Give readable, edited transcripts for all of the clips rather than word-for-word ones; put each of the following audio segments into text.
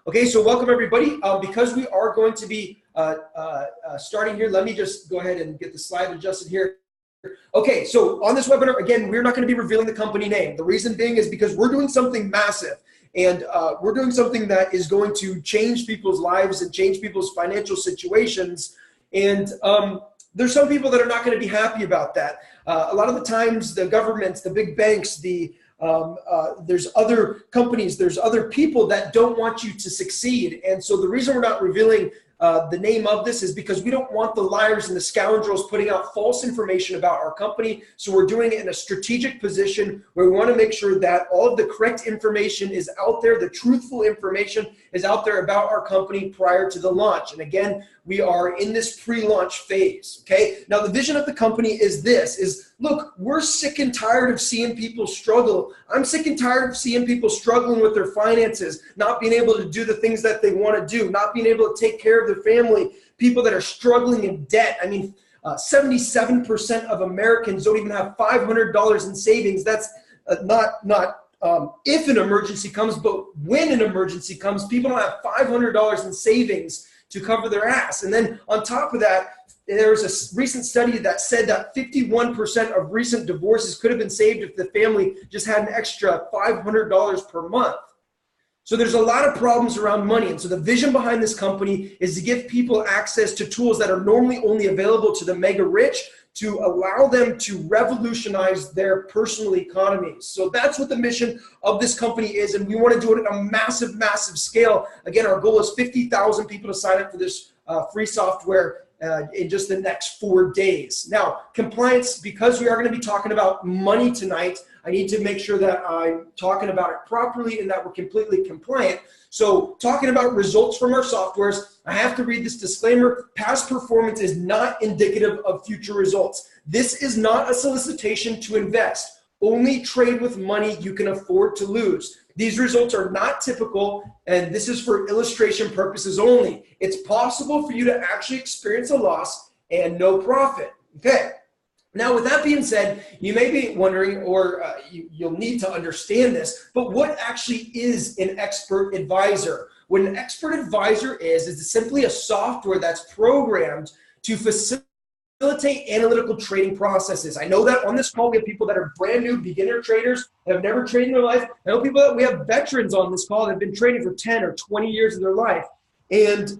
Okay, so welcome everybody. Because we are going to be starting here, let me just go ahead and get the slide adjusted here. Okay, so on this webinar, again, we're not going to be revealing the company name. The reason being is because we're doing something massive, and we're doing something that is going to change people's lives and change people's financial situations. And there's some people that are not going to be happy about that. A lot of the times, the governments, the big banks, there's other companies, there's other people that don't want you to succeed. And so the reason we're not revealing the name of this is because we don't want the liars and the scoundrels putting out false information about our company. So we're doing it in a strategic position where we want to make sure that all of the correct information is out there, the truthful information is out there about our company prior to the launch. And again, we are in this pre-launch phase, okay? Now the vision of the company is this, look, we're sick and tired of seeing people struggle. I'm sick and tired of seeing people struggling with their finances, not being able to do the things that they want to do, not being able to take care of their family, people that are struggling in debt. I mean, 77% of Americans don't even have $500 in savings. That's not if an emergency comes, but when an emergency comes, people don't have $500 in savings to cover their ass. And then on top of that, there was a recent study that said that 51% of recent divorces could have been saved if the family just had an extra $500 per month. So there's a lot of problems around money. And so the vision behind this company is to give people access to tools that are normally only available to the mega rich, to allow them to revolutionize their personal economies. So that's what the mission of this company is, and we want to do it at a massive, massive scale. Again, our goal is 50,000 people to sign up for this free software in just the next 4 days. Now, compliance, because we are going to be talking about money tonight, I need to make sure that I'm talking about it properly and that we're completely compliant. So talking about results from our softwares, I have to read this disclaimer. Past performance is not indicative of future results. This is not a solicitation to invest. Only trade with money you can afford to lose. These results are not typical, and this is for illustration purposes only. It's possible for you to actually experience a loss and no profit. Okay. Now, with that being said, you may be wondering, or you'll need to understand this, but what actually is an expert advisor? What an expert advisor is simply a software that's programmed to facilitate analytical trading processes. I know that on this call, we have people that are brand new beginner traders that have never traded in their life. I know people that we have veterans on this call that have been trading for 10 or 20 years of their life. And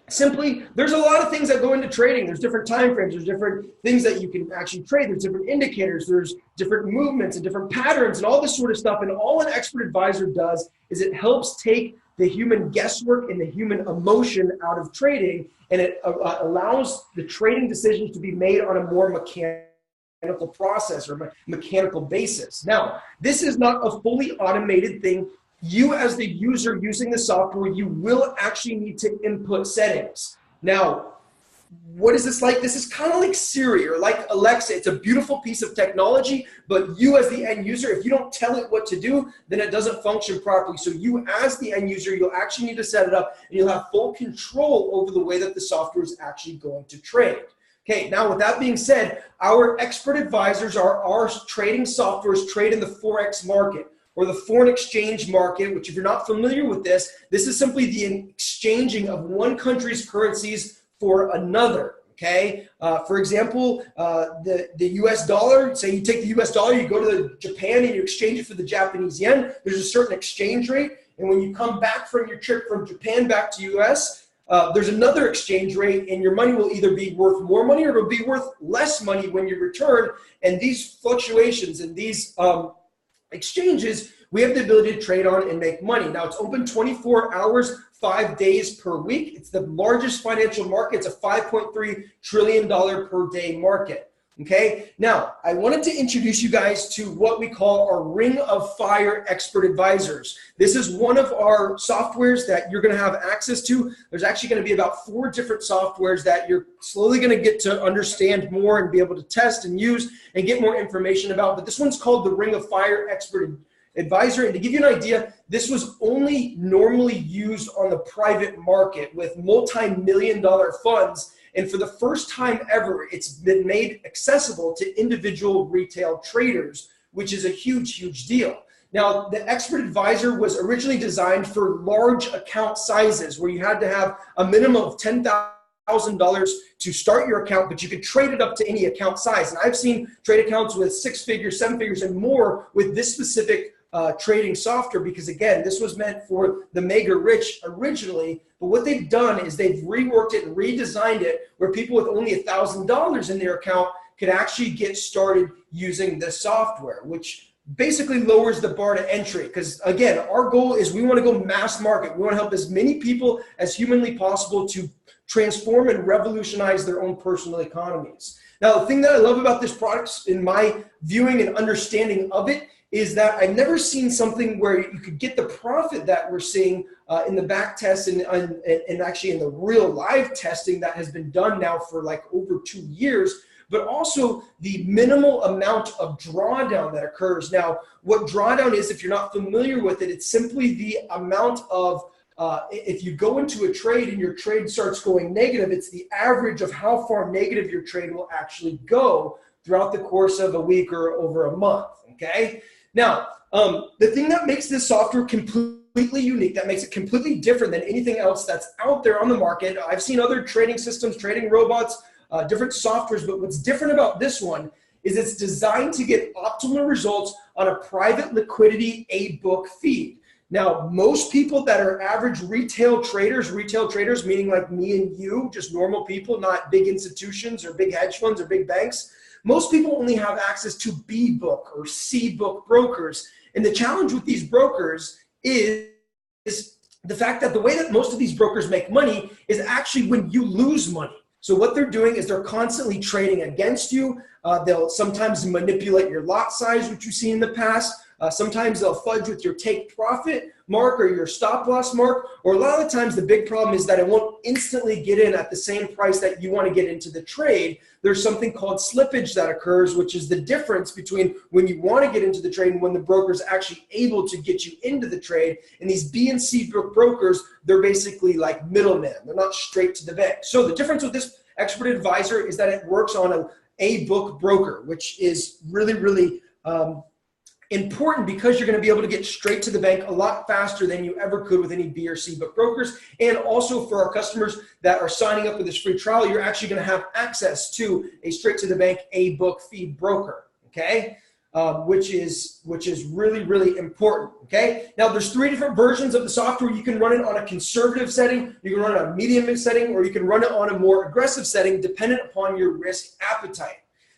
simply, there's a lot of things that go into trading. There's different time frames. There's different things that you can actually trade. There's different indicators. There's different movements and different patterns and all this sort of stuff. And all an expert advisor does is it helps take the human guesswork and the human emotion out of trading, and it allows the trading decisions to be made on a more mechanical process or mechanical basis. Now, this is not a fully automated thing. You as the user using the software, you will actually need to input settings. Now, what is this like? This is kind of like Siri or like Alexa. It's a beautiful piece of technology, but you as the end user, if you don't tell it what to do, then it doesn't function properly. So you as the end user, you'll actually need to set it up, and you'll have full control over the way that the software is actually going to trade. Okay, now with that being said, our expert advisors are our trading softwares trade in the Forex market, or the foreign exchange market, which if you're not familiar with this is simply the exchanging of one country's currencies for another, okay? For example, the US dollar, say you take the US dollar, you go to Japan and you exchange it for the Japanese yen, there's a certain exchange rate, and when you come back from your trip from Japan back to US, there's another exchange rate, and your money will either be worth more money or it'll be worth less money when you return, and these fluctuations and these exchanges, we have the ability to trade on and make money. Now, it's open 24 hours, 5 days per week. It's the largest financial market. It's a $5.3 trillion per day market. Okay, now I wanted to introduce you guys to what we call our Ring of Fire Expert Advisors. This is one of our softwares that you're going to have access to. There's actually going to be about 4 different softwares that you're slowly going to get to understand more and be able to test and use and get more information about. But this one's called the Ring of Fire Expert Advisor. And to give you an idea, this was only normally used on the private market with multi-million-dollar funds. And for the first time ever, it's been made accessible to individual retail traders, which is a huge, huge deal. Now, the Expert Advisor was originally designed for large account sizes where you had to have a minimum of $10,000 to start your account, but you could trade it up to any account size. And I've seen trade accounts with 6 figures, 7 figures, and more with this specific trading software, because again, this was meant for the mega rich originally, but what they've done is they've reworked it and redesigned it where people with only $1,000 in their account could actually get started using this software, which basically lowers the bar to entry. Because again, our goal is we want to go mass market. We want to help as many people as humanly possible to transform and revolutionize their own personal economies. Now, the thing that I love about this product in my viewing and understanding of it is that I've never seen something where you could get the profit that we're seeing in the back test and actually in the real live testing that has been done now for like over 2 years, but also the minimal amount of drawdown that occurs. Now, what drawdown is, if you're not familiar with it, it's simply the amount of, if you go into a trade and your trade starts going negative, it's the average of how far negative your trade will actually go throughout the course of a week or over a month, okay? Now, the thing that makes this software completely unique, that makes it completely different than anything else that's out there on the market. I've seen other trading systems, trading robots, different softwares, but what's different about this one is it's designed to get optimal results on a private liquidity A-book feed. Now, most people that are average retail traders meaning like me and you, just normal people, not big institutions or big hedge funds or big banks, most people only have access to B-book or C-book brokers. And the challenge with these brokers is the fact that the way that most of these brokers make money is actually when you lose money. So what they're doing is they're constantly trading against you. They'll sometimes manipulate your lot size, which you've seen in the past. Sometimes they'll fudge with your take profit mark or your stop loss mark, or a lot of the times the big problem is that it won't instantly get in at the same price that you want to get into the trade. There's something called slippage that occurs, which is the difference between when you want to get into the trade and when the broker is actually able to get you into the trade. And these B and C brokers, they're basically like middlemen. They're not straight to the bank. So the difference with this Expert Advisor is that it works on an A-book broker, which is really, really important because you're going to be able to get straight to the bank a lot faster than you ever could with any B or C book brokers. And also for our customers that are signing up for this free trial, you're actually going to have access to a straight to the bank A book feed broker, okay? Which is really, really important, okay? Now there's 3 different versions of the software. You can run it on a conservative setting, you can run it on a medium setting, or you can run it on a more aggressive setting dependent upon your risk appetite.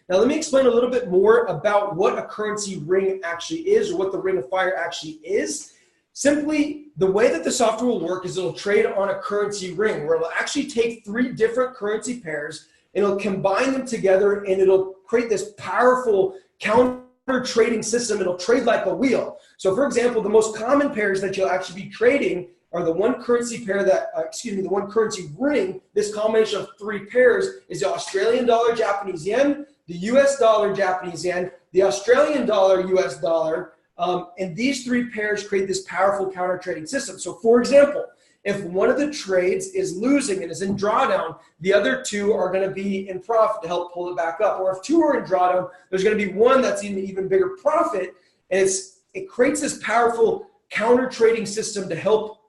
Now, let me explain a little bit more about what a currency ring actually is, or what the ring of fire actually is. Simply, the way that the software will work is it'll trade on a currency ring, where it'll actually take 3 different currency pairs, and it'll combine them together, and it'll create this powerful counter trading system. It'll trade like a wheel. So, for example, the most common pairs that you'll actually be trading are the one currency pair that, the one currency ring. This combination of 3 pairs is the Australian dollar, Japanese yen, the US dollar, Japanese yen, the Australian dollar, US dollar, and these 3 pairs create this powerful counter trading system. So for example, if one of the trades is losing and is in drawdown, the other 2 are going to be in profit to help pull it back up. Or if 2 are in drawdown, there's going to be one that's in an even bigger profit, and it creates this powerful counter trading system to help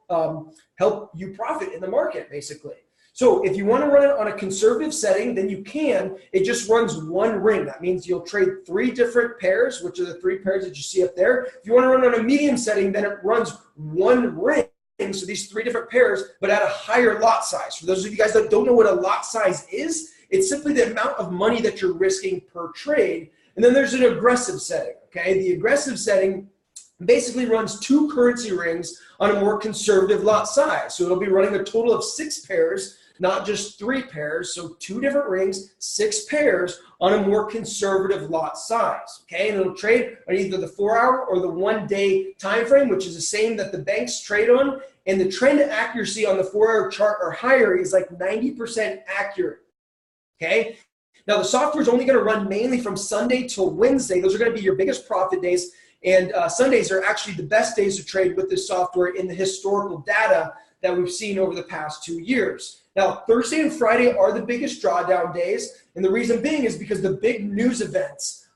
you profit in the market, basically. So if you want to run it on a conservative setting, then you can. It just runs 1 ring. That means you'll trade 3 different pairs, which are the 3 pairs that you see up there. If you want to run on a medium setting, then it runs 1 ring. So these 3 different pairs, but at a higher lot size. For those of you guys that don't know what a lot size is, it's simply the amount of money that you're risking per trade. And then there's an aggressive setting, okay? The aggressive setting basically runs 2 currency rings on a more conservative lot size. So it'll be running a total of 6 pairs, not just 3 pairs. So 2 different rings, 6 pairs on a more conservative lot size, okay? And it'll trade on either the 4-hour or the 1-day time frame, which is the same that the banks trade on. And the trend accuracy on the 4-hour chart or higher is like 90% accurate, okay? Now the software is only going to run mainly from Sunday till Wednesday. Those are going to be your biggest profit days. And Sundays are actually the best days to trade with this software in the historical data that we've seen over the past 2 years. Now, Thursday and Friday are the biggest drawdown days, and the reason being is because the big news events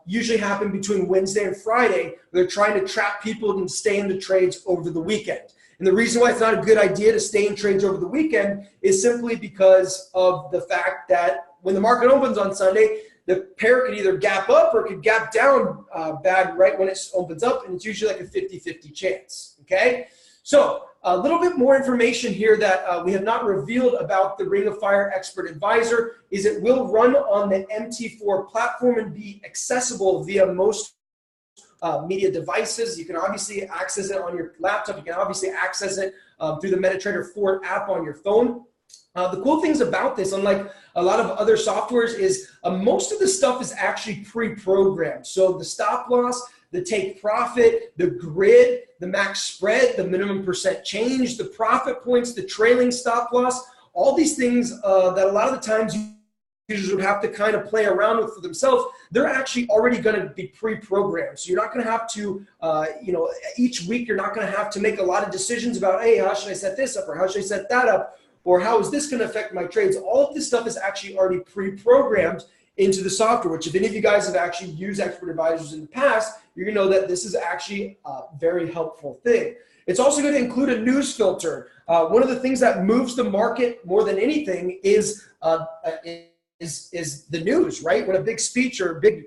usually happen between Wednesday and Friday. They're trying to trap people and stay in the trades over the weekend. And the reason why it's not a good idea to stay in trades over the weekend is simply because of the fact that when the market opens on Sunday, the pair could either gap up or it could gap down bad right when it opens up, and it's usually like a 50-50 chance, okay? So a little bit more information here that we have not revealed about the Ring of Fire Expert Advisor is it will run on the MT4 platform and be accessible via most media devices. You can obviously access it on your laptop. You can obviously access it through the MetaTrader 4 app on your phone. The cool things about this, unlike a lot of other softwares, is most of the stuff is actually pre-programmed. So the stop loss, the take profit, the grid, the max spread, the minimum percent change, the profit points, the trailing stop loss, all these things that a lot of the times users would have to kind of play around with for themselves, they're actually already going to be pre-programmed. So you're not going to have to, each week you're not going to have to make a lot of decisions about, hey, how should I set this up, or how should I set that up, or how is this going to affect my trades? All of this stuff is actually already pre-programmed into the software, which if any of you guys have actually used expert advisors in the past, you're going to know that this is actually a very helpful thing. It's also going to include a news filter. One of the things that moves the market more than anything is the news, right? When a big speech or a big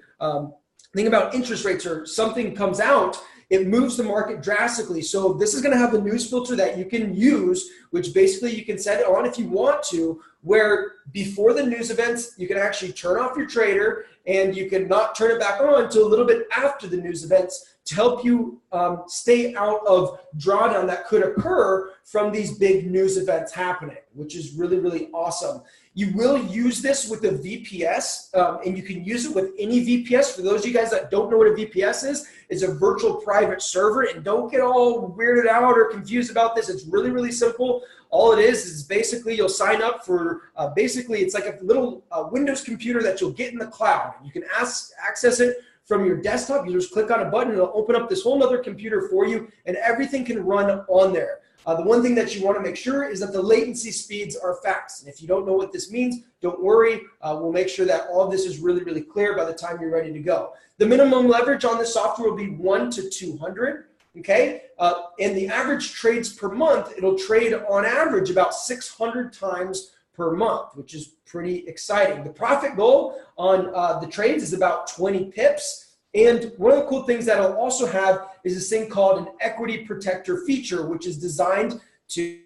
thing about interest rates or something comes out, it moves the market drastically. So this is going to have the news filter that you can use, which basically you can set it on if you want to, where before the news events, you can actually turn off your trader and you can not turn it back on until a little bit after the news events to help you stay out of drawdown that could occur from these big news events happening, which is really, really awesome. You will use this with a VPS, and you can use it with any VPS. For those of you guys that don't know what a VPS is, it's a virtual private server, and don't get all weirded out or confused about this. It's really, really simple. All it is basically you'll sign up for, basically it's like a little Windows computer that you'll get in the cloud. You can access it from your desktop. You just click on a button, it'll open up this whole other computer for you, and everything can run on there. The one thing that you want to make sure is that the latency speeds are fast. And if you don't know what this means, don't worry. We'll make sure that all of this is really, really clear by the time you're ready to go. The minimum leverage on this software will be 1 to 200. Okay, and the average trades per month, it'll trade on average about 600 times per month, which is pretty exciting. The profit goal on the trades is about 20 pips. And one of the cool things that it'll also have is this thing called an equity protector feature, which is designed to,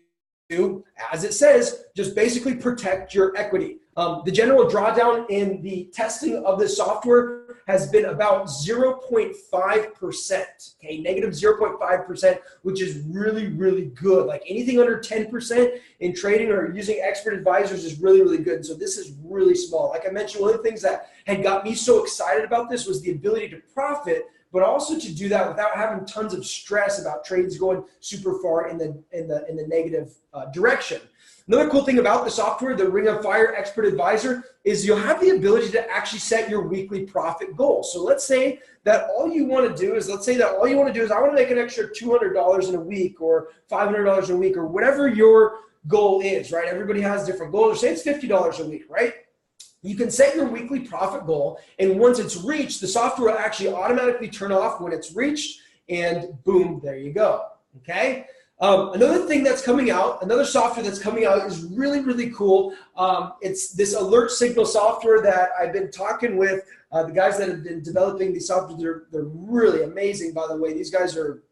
as it says, just basically protect your equity. The general drawdown in the testing of this software has been about 0.5%, okay, negative 0.5%, which is really, really good. Like anything under 10% in trading or using expert advisors is really, really good. So this is really small. Like I mentioned, one of the things that had got me so excited about this was the ability to profit, but also to do that without having tons of stress about trades going super far in the negative direction. Another cool thing about the software, the Ring of Fire Expert Advisor, is you'll have the ability to actually set your weekly profit goal. So let's say that all you want to do is, I want to make an extra $200 in a week or $500 in a week or whatever your goal is, right? Everybody has different goals. Say it's $50 a week, right? You can set your weekly profit goal, and once it's reached, the software will actually automatically turn off when it's reached, and boom, there you go, okay? Another thing that's coming out, another software that's coming out is really, really cool. It's this alert signal software that I've been talking with the guys that have been developing these software. They're really amazing, by the way. These guys are,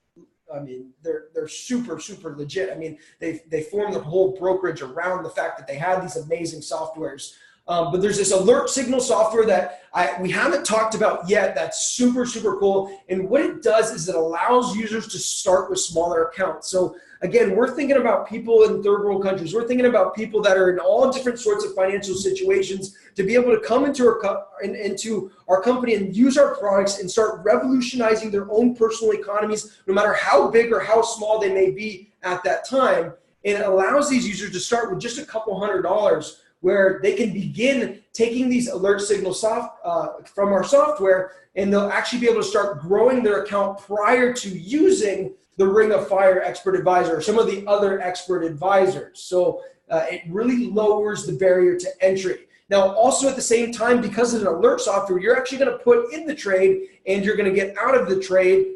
I mean, they're super, super legit. I mean, they form the whole brokerage around the fact that they have these amazing softwares. But there's this alert signal software that we haven't talked about yet that's super, super cool. And what it does is it allows users to start with smaller accounts. So again, we're thinking about people in third world countries. We're thinking about people that are in all different sorts of financial situations to be able to come into our company and use our products and start revolutionizing their own personal economies, no matter how big or how small they may be at that time. And it allows these users to start with just a couple $100s, where they can begin taking these alert signals from our software, and they'll actually be able to start growing their account prior to using the Ring of Fire Expert Advisor or some of the other expert advisors. So it really lowers the barrier to entry. Now, also at the same time, because it's an alert software, you're actually going to put in the trade and you're going to get out of the trade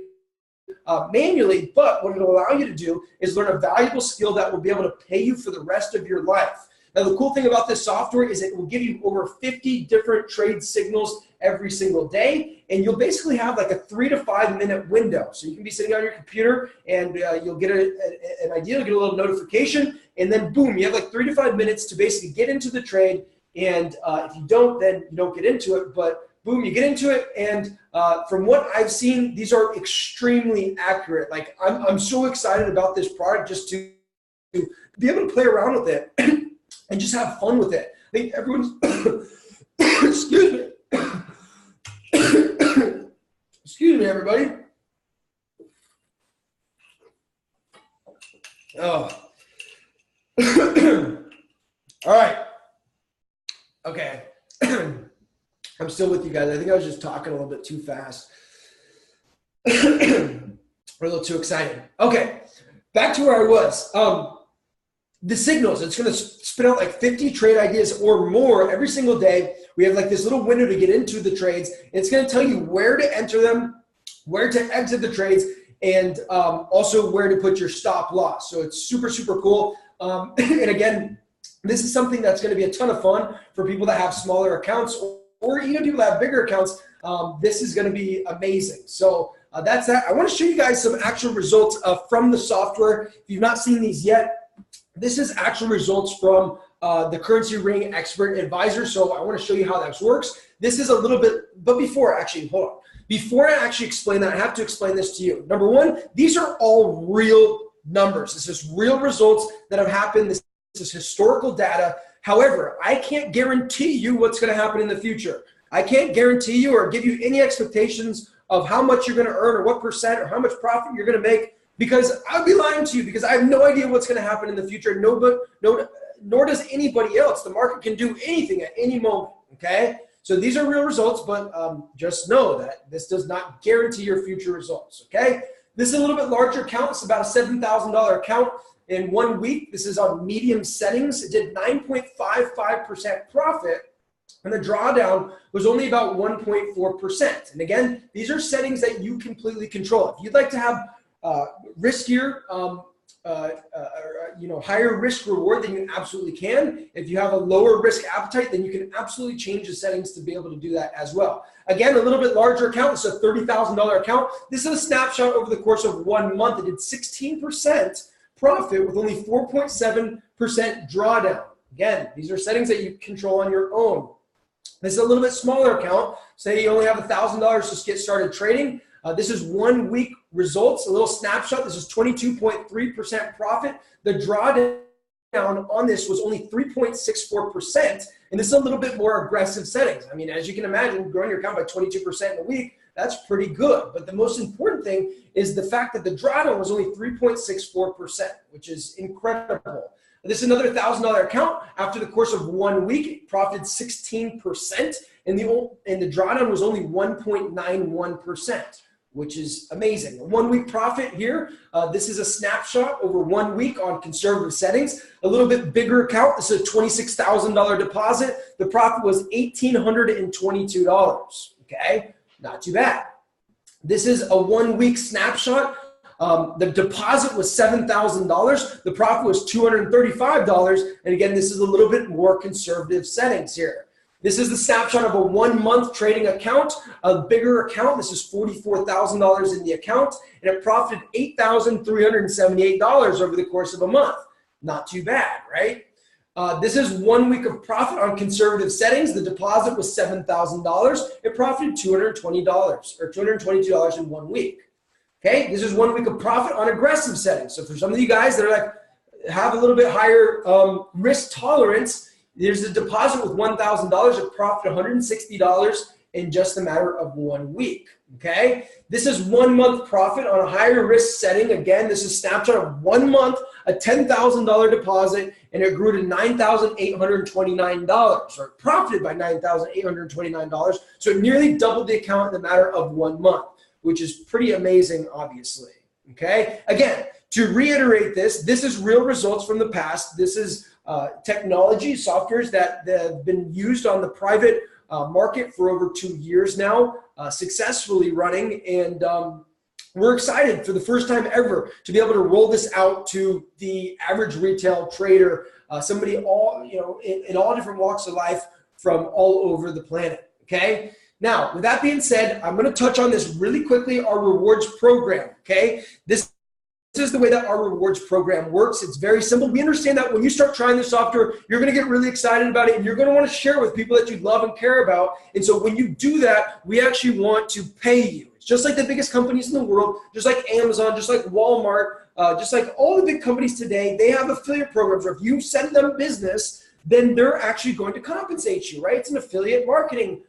manually. But what it'll allow you to do is learn a valuable skill that will be able to pay you for the rest of your life. Now, the cool thing about this software is it will give you over 50 different trade signals every single day, and you'll basically have like a 3 to 5 minute window. So you can be sitting on your computer and you'll get an idea, you'll get a little notification, and then boom, you have like 3 to 5 minutes to basically get into the trade. And if you don't, then you don't get into it, but boom, you get into it. And from what I've seen, these are extremely accurate. Like I'm so excited about this product just to be able to play around with it and just have fun with it. I think everyone's, excuse me. Excuse me, everybody. Oh. All right. Okay. I'm still with you guys. I think I was just talking a little bit too fast. We're a little too excited. Okay. Back to where I was. The signals, it's going to spit out like 50 trade ideas or more every single day. We have like this little window to get into the trades. It's going to tell you where to enter them, where to exit the trades, and also where to put your stop loss. So it's super, super cool. And again, this is something that's going to be a ton of fun for people that have smaller accounts or even people that have bigger accounts. This is going to be amazing. So that's that. I want to show you guys some actual results from the software. If you've not seen these yet, this is actual results from the Currency Ring Expert Advisor. So I want to show you how that works. This is a little bit, but before actually, hold on. Before I actually explain that, I have to explain this to you. Number one, these are all real numbers. This is real results that have happened. This is historical data. However, I can't guarantee you what's going to happen in the future. I can't guarantee you or give you any expectations of how much you're going to earn or what percent or how much profit you're going to make, because I'd be lying to you, because I have no idea what's going to happen in the future. Nor does anybody else. The market can do anything at any moment, okay? So these are real results, but just know that this does not guarantee your future results, okay? This is a little bit larger account. It's about a $7,000 account in 1 week. This is on medium settings. It did 9.55% profit, and the drawdown was only about 1.4%. And again, these are settings that you completely control. If you'd like to have riskier, higher risk reward, then you absolutely can. If you have a lower risk appetite, then you can absolutely change the settings to be able to do that as well. Again, a little bit larger account. This is a $30,000 account. This is a snapshot over the course of 1 month. It did 16% profit with only 4.7% drawdown. Again, these are settings that you control on your own. This is a little bit smaller account. Say you only have $1,000 to get started trading. This is 1 week results, a little snapshot. This is 22.3% profit. The drawdown on this was only 3.64%, and this is a little bit more aggressive settings. I mean, as you can imagine, growing your account by 22% in a week, that's pretty good. But the most important thing is the fact that the drawdown was only 3.64%, which is incredible. This is another $1,000 account. After the course of 1 week, it profited 16%, and the drawdown was only 1.91%. Which is amazing. A 1 week profit here. This is a snapshot over 1 week on conservative settings. A little bit bigger account. This is a $26,000 deposit. The profit was $1,822. Okay, not too bad. This is a 1 week snapshot. The deposit was $7,000. The profit was $235. And again, this is a little bit more conservative settings here. This is the snapshot of a 1 month trading account, a bigger account. This is $44,000 in the account, and it profited $8,378 over the course of a month. Not too bad, right? This is 1 week of profit on conservative settings. The deposit was $7,000. It profited $220 or $222 in 1 week. Okay, this is 1 week of profit on aggressive settings. So for some of you guys that are like have a little bit higher risk tolerance, there's a deposit with $1,000. It profited $160 in just a matter of 1 week. Okay, this is 1 month profit on a higher risk setting. Again, this is a snapshot of 1 month, a $10,000 deposit, and it grew to $9,829, or profited by $9,829. So it nearly doubled the account in a matter of 1 month, which is pretty amazing, obviously. Okay, again, to reiterate this is real results from the past. This is technology softwares that have been used on the private market for over 2 years now, successfully running. And we're excited for the first time ever to be able to roll this out to the average retail trader, somebody in all different walks of life from all over the planet. Okay. Now, with that being said, I'm going to touch on this really quickly, our rewards program. Okay. This is the way that our rewards program works. It's very simple. We understand that when you start trying the software, you're going to get really excited about it, and you're going to want to share it with people that you love and care about. And so when you do that, we actually want to pay you. It's just like the biggest companies in the world, just like Amazon, just like Walmart, just like all the big companies today, they have affiliate programs where if you send them business, then they're actually going to compensate you, right? It's an affiliate marketing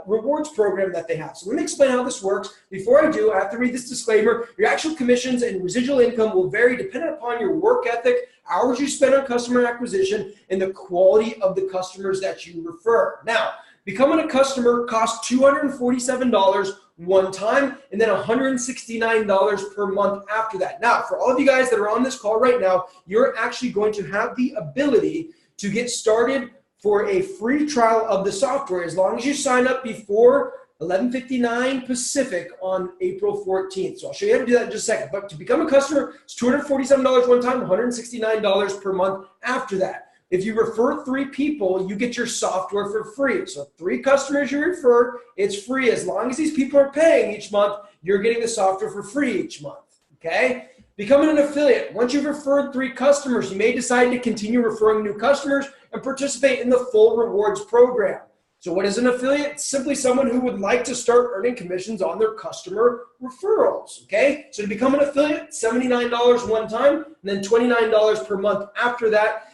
rewards program that they have. So let me explain how this works. Before I do, I have to read this disclaimer. Your actual commissions and residual income will vary depending upon your work ethic, hours you spend on customer acquisition, and the quality of the customers that you refer. Now, becoming a customer costs $247 one time and then $169 per month after that. Now, for all of you guys that are on this call right now, you're actually going to have the ability to get started for a free trial of the software as long as you sign up before 11:59 Pacific on April 14th. So I'll show you how to do that in just a second. But to become a customer, it's $247 one time, $169 per month after that. If you refer 3 people, you get your software for free. So 3 customers you refer, it's free. As long as these people are paying each month, you're getting the software for free each month, okay? Becoming an affiliate. Once you've referred 3 customers, you may decide to continue referring new customers and participate in the full rewards program. So what is an affiliate? It's simply someone who would like to start earning commissions on their customer referrals, okay? So to become an affiliate, $79 one time, and then $29 per month after that.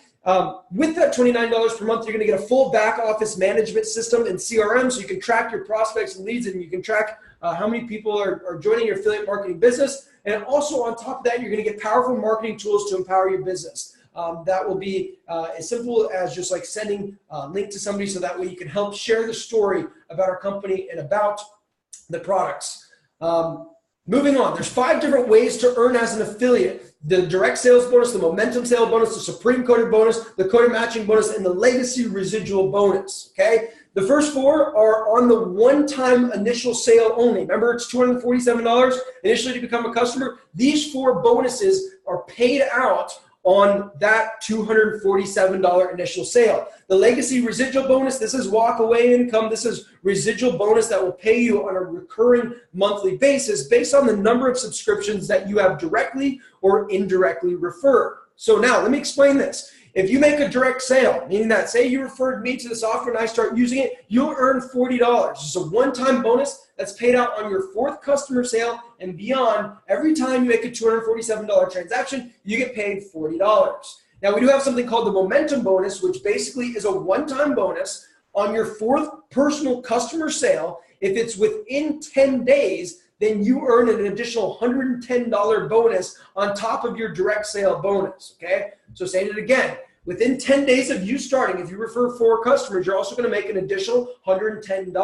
With that $29 per month, you're going to get a full back office management system and CRM, so you can track your prospects and leads, and you can track how many people are joining your affiliate marketing business. And also on top of that, you're going to get powerful marketing tools to empower your business. That will be as simple as just like sending a link to somebody so that way you can help share the story about our company and about the products. Moving on, there's 5 different ways to earn as an affiliate. The direct sales bonus, the momentum sale bonus, the supreme coded bonus, the coded matching bonus, and the legacy residual bonus, okay? The first 4 are on the one-time initial sale only. Remember, it's $247 initially to become a customer. These 4 bonuses are paid out on that $247 initial sale. The legacy residual bonus, this is walk away income. This is residual bonus that will pay you on a recurring monthly basis based on the number of subscriptions that you have directly or indirectly referred. So now let me explain this. If you make a direct sale, meaning that say you referred me to the software and I start using it, you'll earn $40. It's a one-time bonus that's paid out on your 4th customer sale and beyond. Every time you make a $247 transaction, you get paid $40. Now, we do have something called the momentum bonus, which basically is a one-time bonus on your 4th personal customer sale. If it's within 10 days, then you earn an additional $110 bonus on top of your direct sale bonus, okay? So saying it again, within 10 days of you starting, if you refer 4 customers, you're also gonna make an additional $110,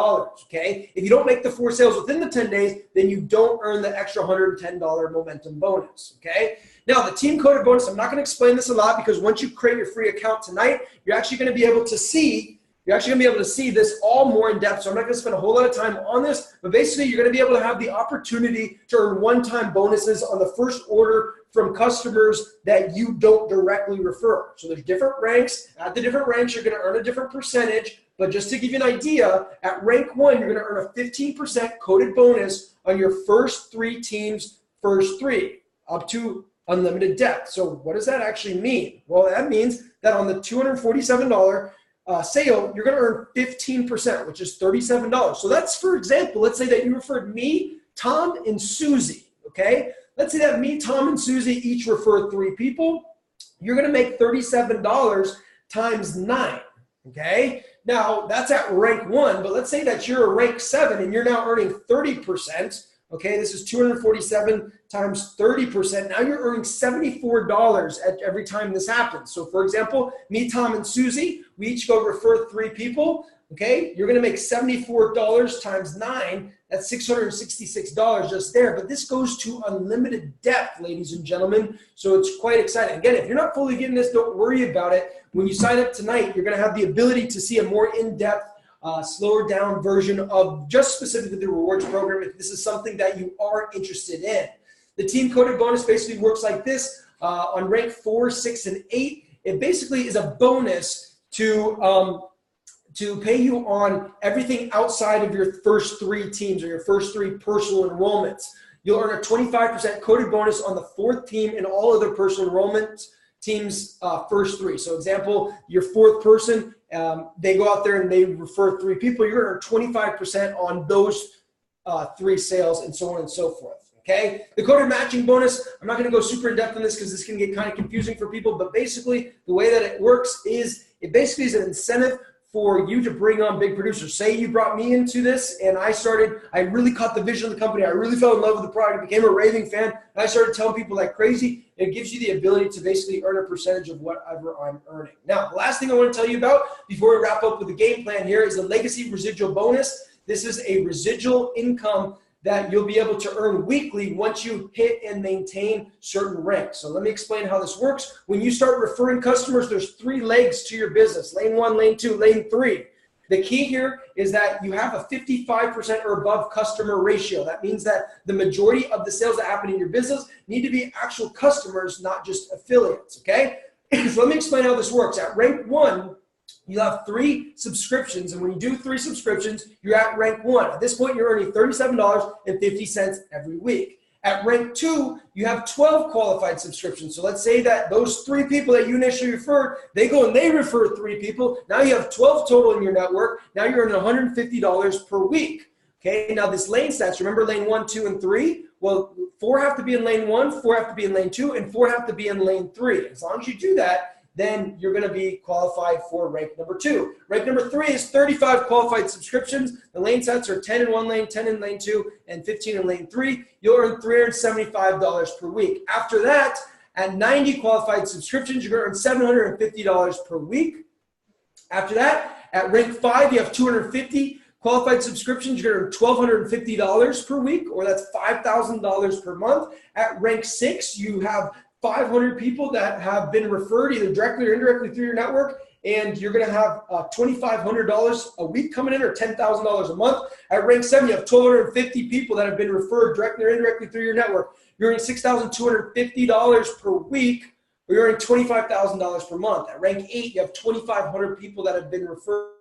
okay? If you don't make the 4 sales within the 10 days, then you don't earn the extra $110 momentum bonus, okay? Now, the team coded bonus, I'm not gonna explain this a lot because once you create your free account tonight, you're actually gonna be able to see this all more in depth. So I'm not going to spend a whole lot of time on this, but basically you're going to be able to have the opportunity to earn one-time bonuses on the first order from customers that you don't directly refer. So there's different ranks. At the different ranks, you're going to earn a different percentage. But just to give you an idea, at rank 1, you're going to earn a 15% coded bonus on your first 3 teams, first 3, up to unlimited depth. So what does that actually mean? Well, that means that on the $247 sale, you're going to earn 15%, which is $37. So that's, for example, let's say that you referred me, Tom, and Susie, okay? Let's say that me, Tom, and Susie each referred 3 people. You're going to make $37 times 9, okay? Now, that's at rank 1, but let's say that you're a rank 7 and you're now earning 30%, Okay, this is 247 times 30%. Now you're earning $74 at every time this happens. So for example, me, Tom, and Susie, we each go refer 3 people. Okay, you're going to make $74 times 9. That's $666 just there. But this goes to unlimited depth, ladies and gentlemen. So it's quite exciting. Again, if you're not fully getting this, don't worry about it. When you sign up tonight, you're going to have the ability to see a more in-depth, slower down version of just specifically the rewards program if this is something that you are interested in. The team coded bonus basically works like this. On rank 4, 6, and 8, it basically is a bonus to pay you on everything outside of your first 3 teams or your first 3 personal enrollments. You'll earn a 25% coded bonus on the 4th team and all other personal enrollment teams' first 3. So example, your 4th person, they go out there and they refer 3 people. You're going to earn 25% on those 3 sales and so on and so forth. Okay, the coded matching bonus, I'm not going to go super in depth on this because this can get kind of confusing for people, but basically the way that it works is it basically is an incentive for you to bring on big producers. Say you brought me into this and I really caught the vision of the company. I really fell in love with the product, became a raving fan, and I started telling people like crazy. It gives you the ability to basically earn a percentage of whatever I'm earning. Now, the last thing I want to tell you about before we wrap up with the game plan here is the legacy residual bonus. This is a residual income that you'll be able to earn weekly once you hit and maintain certain ranks. So let me explain how this works. When you start referring customers, there's 3 legs to your business: lane 1, lane 2, lane 3. The key here is that you have a 55% or above customer ratio. That means that the majority of the sales that happen in your business need to be actual customers, not just affiliates, okay? So let me explain how this works. At rank 1, you have 3 subscriptions, and when you do 3 subscriptions, you're at rank 1. At this point, you're earning $37.50 every week. At rank 2, you have 12 qualified subscriptions. So let's say that those 3 people that you initially referred, they go and they refer 3 people. Now you have 12 total in your network. Now you're earning $150 per week. Okay, now this lane stats, remember lane 1, 2, and 3? Well, 4 have to be in lane 1, 4 have to be in lane 2, and 4 have to be in lane 3. As long as you do that, then you're going to be qualified for rank number 2. Rank number 3 is 35 qualified subscriptions. The lane sets are 10 in one lane, 10 in lane 2, and 15 in lane 3. You'll earn $375 per week. After that, at 90 qualified subscriptions, you're going to earn $750 per week. After that, at rank 5, you have 250 qualified subscriptions. You're going to earn $1,250 per week, or that's $5,000 per month. At rank 6, you have 500 people that have been referred either directly or indirectly through your network, and you're going to have $2,500 a week coming in, or $10,000 a month. At rank 7, you have 1,250 people that have been referred directly or indirectly through your network. You're earning $6,250 per week, or you're earning $25,000 per month. At rank 8, you have 2,500 people that have been referred.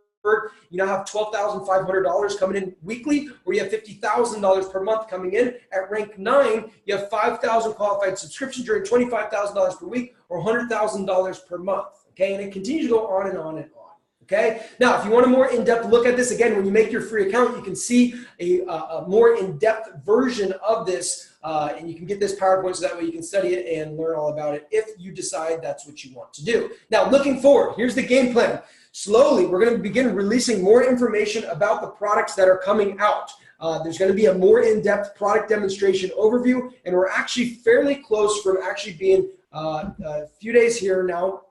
You now have $12,500 coming in weekly, or you have $50,000 per month coming in. At rank 9, you have 5,000 qualified subscriptions during $25,000 per week, or $100,000 per month. Okay, and it continues to go on and on and on. Okay, now if you want a more in-depth look at this, again, when you make your free account, you can see a more in-depth version of this, and you can get this PowerPoint so that way you can study it and learn all about it if you decide that's what you want to do. Now, looking forward, here's the game plan. Slowly, we're going to begin releasing more information about the products that are coming out. There's going to be a more in-depth product demonstration overview, and we're actually fairly close from actually being a few days here now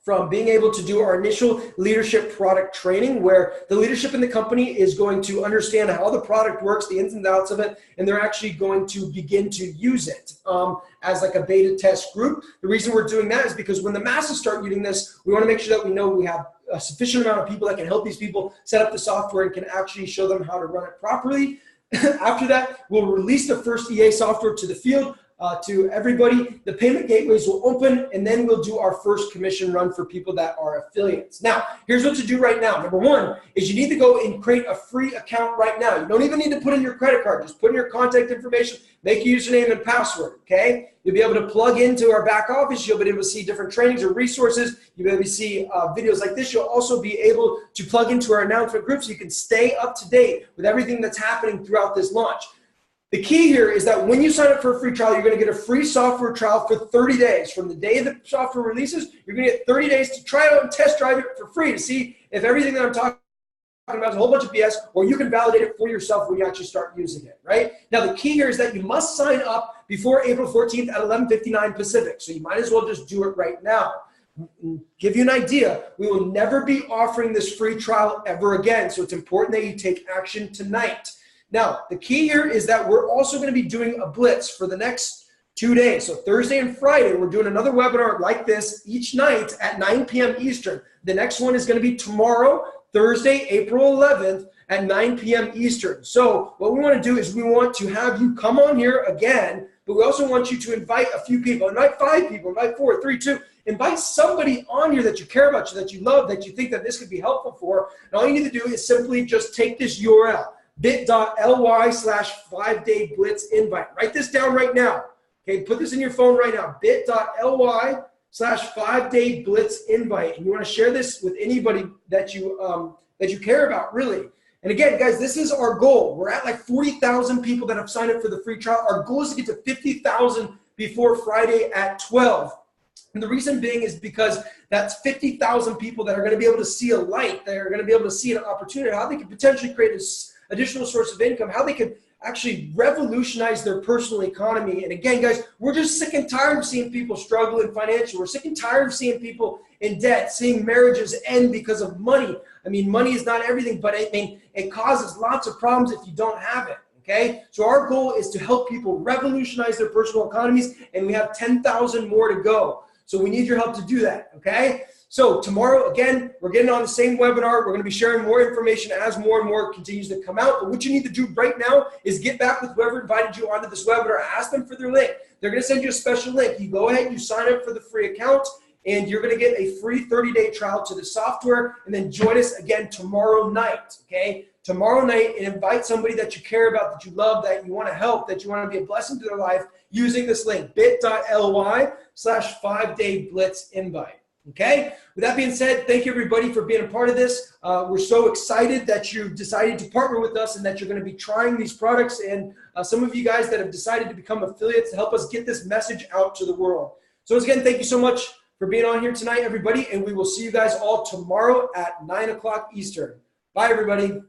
from being able to do our initial leadership product training, where the leadership in the company is going to understand how the product works, the ins and outs of it, and they're actually going to begin to use it as like a beta test group. The reason we're doing that is because when the masses start using this, we want to make sure that we know we have a sufficient amount of people that can help these people set up the software and can actually show them how to run it properly. After that, we'll release the first EA software to the field, to everybody. The payment gateways will open, and then we'll do our first commission run for people that are affiliates. Now, here's what to do right now. Number 1 is you need to go and create a free account right now. You don't even need to put in your credit card. Just put in your contact information, make your username and password, okay? You'll be able to plug into our back office. You'll be able to see different trainings or resources. You'll be able to see videos like this. You'll also be able to plug into our announcement group so you can stay up to date with everything that's happening throughout this launch. The key here is that when you sign up for a free trial, you're going to get a free software trial for 30 days. From the day the software releases, you're going to get 30 days to try it out and test drive it for free to see if everything that I'm talking about is a whole bunch of BS, or you can validate it for yourself when you actually start using it, right? Now, the key here is that you must sign up before April 14th at 11:59 Pacific. So you might as well just do it right now. Give you an idea, we will never be offering this free trial ever again. So it's important that you take action tonight. Now, the key here is that we're also going to be doing a blitz for the next 2 days. So Thursday and Friday, we're doing another webinar like this each night at 9 p.m. Eastern. The next one is going to be tomorrow, Thursday, April 11th at 9 p.m. Eastern. So what we want to do is we want to have you come on here again, but we also want you to invite a few people. Invite 5 people, invite 4, 3, 2. Invite somebody on here that you care about, that you love, that you think that this could be helpful for. And all you need to do is simply just take this URL, bit.ly/5-day blitz invite. Write this down right now. Okay, put this in your phone right now, bit.ly/5-day blitz invite. And you want to share this with anybody that you care about, really. And again, guys, this is our goal. We're at like 40,000 people that have signed up for the free trial. Our goal is to get to 50,000 before Friday at 12. And the reason being is because that's 50,000 people that are going to be able to see a light, that are going to be able to see an opportunity, how they can potentially create this additional source of income, how they can actually revolutionize their personal economy. And again, guys, we're just sick and tired of seeing people struggle in financial. We're sick and tired of seeing people in debt, seeing marriages end because of money. I mean, money is not everything, but it causes lots of problems if you don't have it. Okay, so our goal is to help people revolutionize their personal economies, and we have 10,000 more to go. So we need your help to do that, okay? So tomorrow, again, we're getting on the same webinar. We're going to be sharing more information as more and more continues to come out. But what you need to do right now is get back with whoever invited you onto this webinar. Ask them for their link. They're going to send you a special link. You go ahead, you sign up for the free account, and you're going to get a free 30-day trial to the software, and then join us again tomorrow night, okay? Tomorrow night, and invite somebody that you care about, that you love, that you want to help, that you want to be a blessing to their life using this link, bit.ly/5-day blitz invite. Okay? With that being said, thank you everybody for being a part of this. We're so excited that you've decided to partner with us and that you're going to be trying these products, and some of you guys that have decided to become affiliates to help us get this message out to the world. So once again, thank you so much for being on here tonight, everybody, and we will see you guys all tomorrow at 9 o'clock Eastern. Bye, everybody.